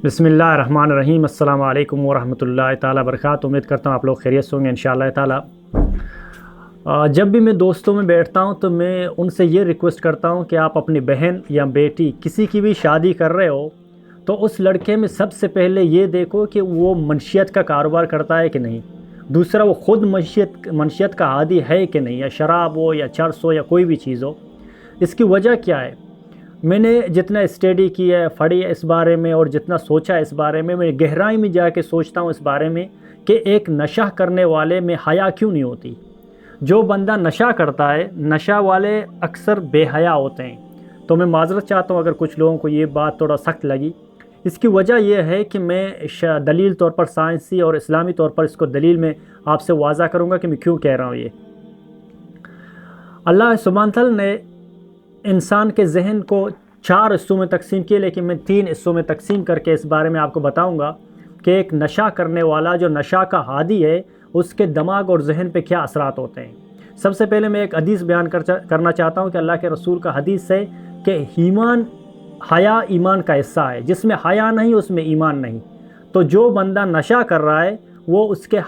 بسم اللہ الرحمن الرحیم۔ السلام علیکم ورحمۃ اللہ تعالیٰ وبرکاتہ۔ امید کرتا ہوں آپ لوگ خیریت سے ہوں گے انشاءاللہ تعالیٰ۔ جب بھی میں دوستوں میں بیٹھتا ہوں تو میں ان سے یہ ریکویسٹ کرتا ہوں کہ آپ اپنی بہن یا بیٹی کسی کی بھی شادی کر رہے ہو تو اس لڑکے میں سب سے پہلے یہ دیکھو کہ وہ منشیت کا کاروبار کرتا ہے کہ نہیں، دوسرا وہ خود منشیت کا عادی ہے کہ نہیں، یا شراب ہو یا چرس ہو یا کوئی بھی چیز ہو۔ اس کی وجہ کیا ہے؟ میں نے جتنا اسٹڈی کیا ہے، پڑھی ہے اس بارے میں، اور جتنا سوچا اس بارے میں گہرائی میں جا کے سوچتا ہوں اس بارے میں کہ ایک نشہ کرنے والے میں حیا کیوں نہیں ہوتی۔ جو بندہ نشہ کرتا ہے، نشہ والے اکثر بے حیا ہوتے ہیں۔ تو میں معذرت چاہتا ہوں اگر کچھ لوگوں کو یہ بات تھوڑا سخت لگی۔ اس کی وجہ یہ ہے کہ میں دلیل طور پر، سائنسی اور اسلامی طور پر اس کو دلیل میں آپ سے واضح کروں گا کہ میں کیوں کہہ رہا ہوں۔ یہ اللہ سبحانہ تعالیٰ نے انسان کے ذہن کو 4 حصوں میں تقسیم کیے، لیکن میں 3 حصوں میں تقسیم کر کے اس بارے میں آپ کو بتاؤں گا کہ ایک نشہ کرنے والا جو نشہ کا عادی ہے اس کے دماغ اور ذہن پہ کیا اثرات ہوتے ہیں۔ سب سے پہلے میں ایک حدیث بیان کرنا چاہتا ہوں کہ اللہ کے رسول کا حدیث ہے کہ حیا ایمان کا حصہ ہے، جس میں حیا نہیں اس میں ایمان نہیں۔ تو جو بندہ نشہ کر رہا ہے وہ اس کے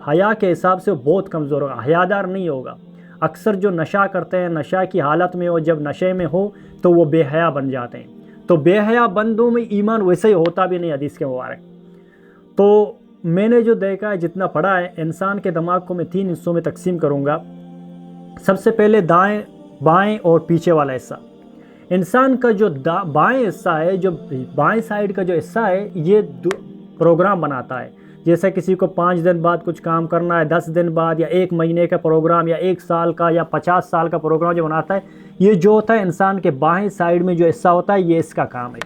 حیا کے حساب سے بہت کمزور ہوگا، حیادار نہیں ہوگا۔ اکثر جو نشہ کرتے ہیں، نشہ کی حالت میں ہو، جب نشے میں ہو تو وہ بے حیا بن جاتے ہیں۔ تو بے حیا بندوں میں ایمان ویسے ہی ہوتا بھی نہیں، حدیث کے مبارک۔ تو میں نے جو دیکھا ہے، جتنا پڑھا ہے، انسان کے دماغ کو میں 3 حصوں میں تقسیم کروں گا۔ سب سے پہلے دائیں، بائیں اور پیچھے والا حصہ۔ انسان کا جو بائیں حصہ ہے، جو بائیں سائیڈ کا جو حصہ ہے، یہ پروگرام بناتا ہے۔ جیسے کسی کو 5 دن بعد کچھ کام کرنا ہے، 10 دن بعد، یا 1 مہینے کا پروگرام، یا 1 سال کا، یا 50 سال کا پروگرام جو بناتا ہے، یہ جو ہوتا ہے انسان کے بائیں سائیڈ میں جو حصہ ہوتا ہے، یہ اس کا کام ہے۔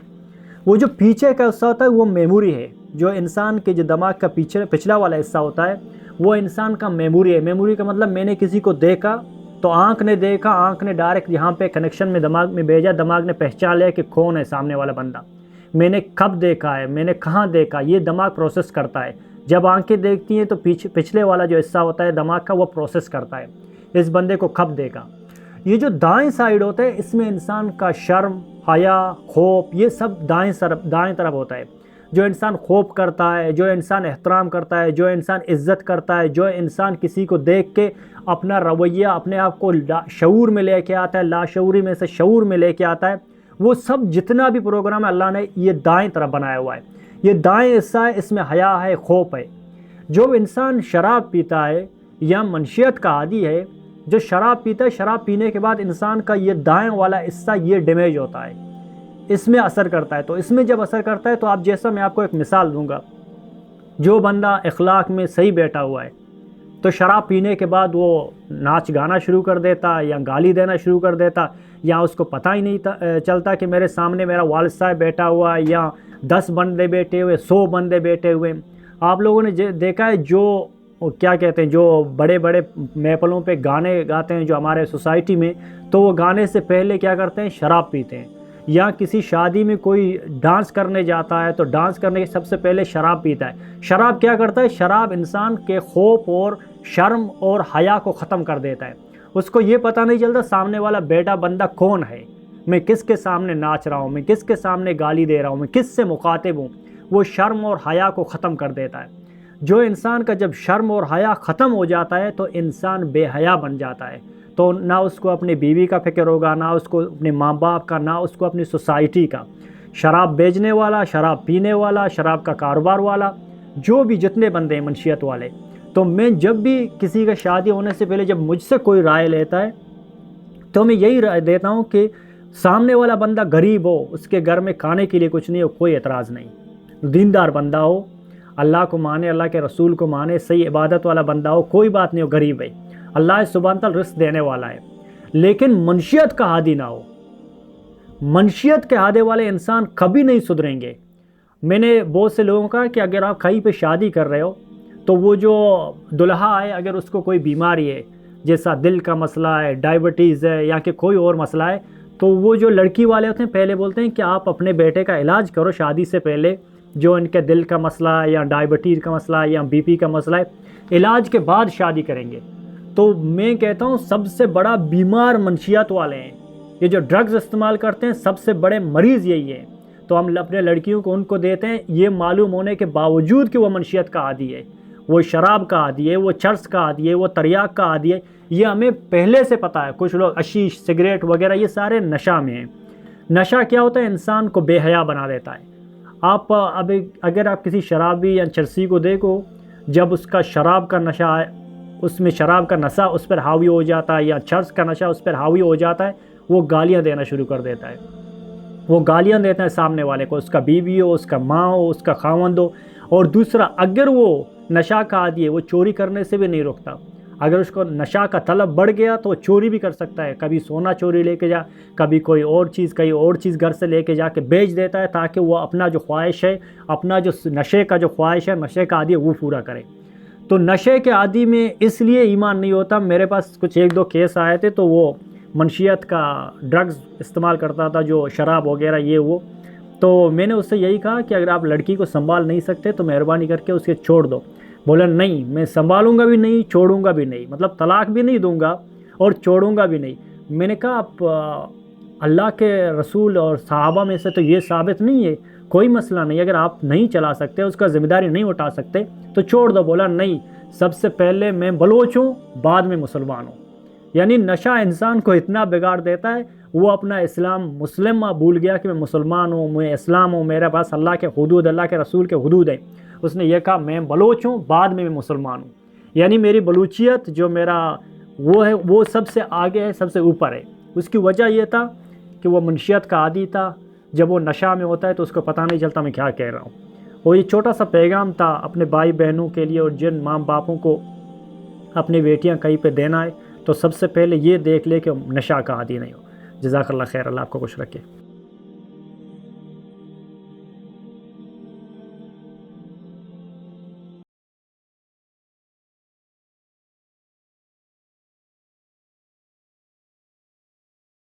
وہ جو پیچھے کا حصہ ہوتا ہے وہ میموری ہے۔ جو انسان کے جو دماغ کا پچھلا والا حصہ ہوتا ہے وہ انسان کا میموری ہے۔ میموری کا مطلب میں نے کسی کو دیکھا تو آنکھ نے دیکھا، آنکھ نے ڈائریکٹ یہاں پہ کنیکشن میں دماغ میں بھیجا، دماغ نے پہچان لیا کہ کون ہے سامنے والا بندہ، میں نے کب دیکھا ہے، میں نے کہاں دیکھا، یہ دماغ پروسیس کرتا ہے۔ جب آنکھیں دیکھتی ہیں تو پچھلے والا جو حصہ ہوتا ہے دماغ کا وہ پروسیس کرتا ہے اس بندے کو کب دیکھا۔ یہ جو دائیں سائیڈ ہوتا ہے اس میں انسان کا شرم، حیا، خوف، یہ سب دائیں طرف ہوتا ہے۔ جو انسان خوف کرتا ہے، جو انسان احترام کرتا ہے، جو انسان عزت کرتا ہے، جو انسان کسی کو دیکھ کے اپنا رویہ، اپنے آپ کو شعور میں لے کے آتا ہے، لاشعوری میں سے شعور میں لے کے آتا ہے، وہ سب جتنا بھی پروگرام ہے اللہ نے یہ دائیں طرف بنایا ہوا ہے۔ یہ دائیں حصہ ہے، اس میں حیا ہے، خوف ہے۔ جو انسان شراب پیتا ہے یا منشیت کا عادی ہے، جو شراب پیتا ہے، شراب پینے کے بعد انسان کا یہ دائیں والا حصہ یہ ڈیمیج ہوتا ہے، اس میں اثر کرتا ہے۔ تو اس میں جب اثر کرتا ہے تو آپ جیسا، میں آپ کو ایک مثال دوں گا، جو بندہ اخلاق میں صحیح بیٹھا ہوا ہے تو شراب پینے کے بعد وہ ناچ گانا شروع کر دیتا یا گالی دینا شروع کر دیتا، یا اس کو پتہ ہی نہیں چلتا کہ میرے سامنے میرا والد صاحب بیٹھا ہوا ہے، یا 10 بندے بیٹھے ہوئے، 100 بندے بیٹھے ہوئے۔ آپ لوگوں نے دیکھا ہے جو کیا کہتے ہیں، جو بڑے بڑے محفلوں پہ گانے گاتے ہیں جو ہمارے سوسائٹی میں، تو وہ گانے سے پہلے کیا کرتے ہیں، شراب پیتے ہیں۔ یا کسی شادی میں کوئی ڈانس کرنے جاتا ہے تو ڈانس کرنے کے سب سے پہلے شراب پیتا ہے۔ شراب کیا کرتا ہے؟ شراب انسان کے خوف اور شرم اور حیا کو ختم کر دیتا ہے۔ اس کو یہ پتہ نہیں چلتا سامنے والا بیٹا بندہ کون ہے، میں کس کے سامنے ناچ رہا ہوں، میں کس کے سامنے گالی دے رہا ہوں، میں کس سے مخاطب ہوں۔ وہ شرم اور حیا کو ختم کر دیتا ہے۔ جو انسان کا جب شرم اور حیا ختم ہو جاتا ہے تو انسان بے حیا بن جاتا ہے۔ تو نہ اس کو اپنی بیوی کا فکر ہوگا، نہ اس کو اپنے ماں باپ کا، نہ اس کو اپنی سوسائٹی کا۔ شراب بیچنے والا، شراب پینے والا، شراب کا کاروبار والا، جو بھی جتنے بندے ہیں منشیت والے، تو میں جب بھی کسی کا شادی ہونے سے پہلے جب مجھ سے کوئی رائے لیتا ہے تو میں یہی رائے دیتا ہوں کہ سامنے والا بندہ غریب ہو، اس کے گھر میں کھانے کے لیے کچھ نہیں ہو، کوئی اعتراض نہیں، دیندار بندہ ہو، اللہ کو مانے، اللہ کے رسول کو مانے، صحیح عبادت والا بندہ ہو، کوئی بات نہیں ہو، غریب ہے، اللہ سبحانہ تعالیٰ رزق دینے والا ہے، لیکن منشیت کا عادی نہ ہو۔ منشیت کے عادے والے انسان کبھی نہیں سدھریں گے۔ میں نے بہت سے لوگوں کا کہ اگر آپ کہیں پہ شادی کر رہے ہو تو وہ جو دلہا ہے اگر اس کو کوئی بیماری ہے، جیسا دل کا مسئلہ ہے، ڈائبٹیز ہے، یا کہ کوئی اور مسئلہ ہے، تو وہ جو لڑکی والے ہوتے ہیں پہلے بولتے ہیں کہ آپ اپنے بیٹے کا علاج کرو شادی سے پہلے، جو ان کے دل کا مسئلہ ہے یا ڈائبٹیز کا مسئلہ ہے یا بی پی کا مسئلہ ہے، علاج کے بعد شادی کریں گے۔ تو میں کہتا ہوں سب سے بڑا بیمار منشیات والے ہیں، یہ جو ڈرگز استعمال کرتے ہیں سب سے بڑے مریض یہی ہیں۔ تو ہم اپنے لڑکیوں کو ان کو دیتے ہیں یہ معلوم ہونے کے باوجود کہ وہ منشیت کا عادی ہے، وہ شراب کا عادی ہے، وہ چرس کا عادی ہے، وہ تریاق کا عادی ہے، یہ ہمیں پہلے سے پتہ ہے۔ کچھ لوگ حشیش، سگریٹ وغیرہ یہ سارے نشہ میں ہیں۔ نشہ کیا ہوتا ہے؟ انسان کو بے حیا بنا دیتا ہے۔ آپ اب اگر آپ کسی شرابی یا چرسی کو دیکھو، جب اس کا شراب کا نشہ ہے، اس میں شراب کا نشہ اس پر حاوی ہو جاتا ہے، یا چرس کا نشہ اس پر حاوی ہو جاتا ہے، وہ گالیاں دینا شروع کر دیتا ہے۔ وہ گالیاں دیتا ہے سامنے والے کو، اس کا بیوی ہو، اس کا ماں ہو، اس کا خاوند ہو۔ اور دوسرا، اگر وہ نشہ کا عادی ہے، وہ چوری کرنے سے بھی نہیں رکتا۔ اگر اس کو نشہ کا طلب بڑھ گیا تو وہ چوری بھی کر سکتا ہے، کبھی سونا چوری لے کے جا، کبھی کوئی اور چیز گھر سے لے کے جا کے بیچ دیتا ہے، تاکہ وہ اپنا جو خواہش ہے، اپنا جو نشے کا جو خواہش ہے، نشے کا عادی ہے، وہ پورا کرے۔ تو نشے کے عادی میں اس لیے ایمان نہیں ہوتا۔ میرے پاس کچھ 1-2 کیس آئے تھے، تو وہ منشیت کا ڈرگز استعمال کرتا تھا، جو شراب وغیرہ یہ وہ۔ تو میں نے اس سے یہی کہا کہ اگر آپ لڑکی کو سنبھال نہیں سکتے تو مہربانی کر کے اس کے چھوڑ دو۔ بولا نہیں، میں سنبھالوں گا بھی نہیں، چھوڑوں گا بھی نہیں، مطلب طلاق بھی نہیں دوں گا اور چھوڑوں گا بھی نہیں۔ میں نے کہا آپ اللہ کے رسول اور صحابہ میں سے تو یہ ثابت نہیں ہے، کوئی مسئلہ نہیں، اگر آپ نہیں چلا سکتے، اس کا ذمہ داری نہیں اٹھا سکتے تو چھوڑ دو۔ بولا نہیں، سب سے پہلے میں بلوچ ہوں، بعد میں مسلمان ہوں۔ یعنی نشہ انسان کو اتنا بگاڑ دیتا ہے، وہ اپنا اسلام مسلم بھول گیا کہ میں مسلمان ہوں، میں اسلام ہوں، میرے پاس اللہ کے حدود، اللہ کے رسول کے حدود ہیں۔ اس نے یہ کہا میں بلوچ ہوں، بعد میں مسلمان ہوں۔ یعنی میری بلوچیت جو میرا وہ ہے، وہ سب سے آگے ہے، سب سے اوپر ہے۔ اس کی وجہ یہ تھا کہ وہ منشیت کا عادی تھا۔ جب وہ نشہ میں ہوتا ہے تو اس کو پتہ نہیں چلتا میں کیا کہہ رہا ہوں۔ اور یہ چھوٹا سا پیغام تھا اپنے بھائی بہنوں کے لیے، اور جن ماں باپوں کو اپنی بیٹیاں کہیں پہ دینا ہے تو سب سے پہلے یہ دیکھ لے کہ نشہ کا عادی نہیں ہو۔ جزاک اللہ خیر، اللہ آپ کو خوش رکھے۔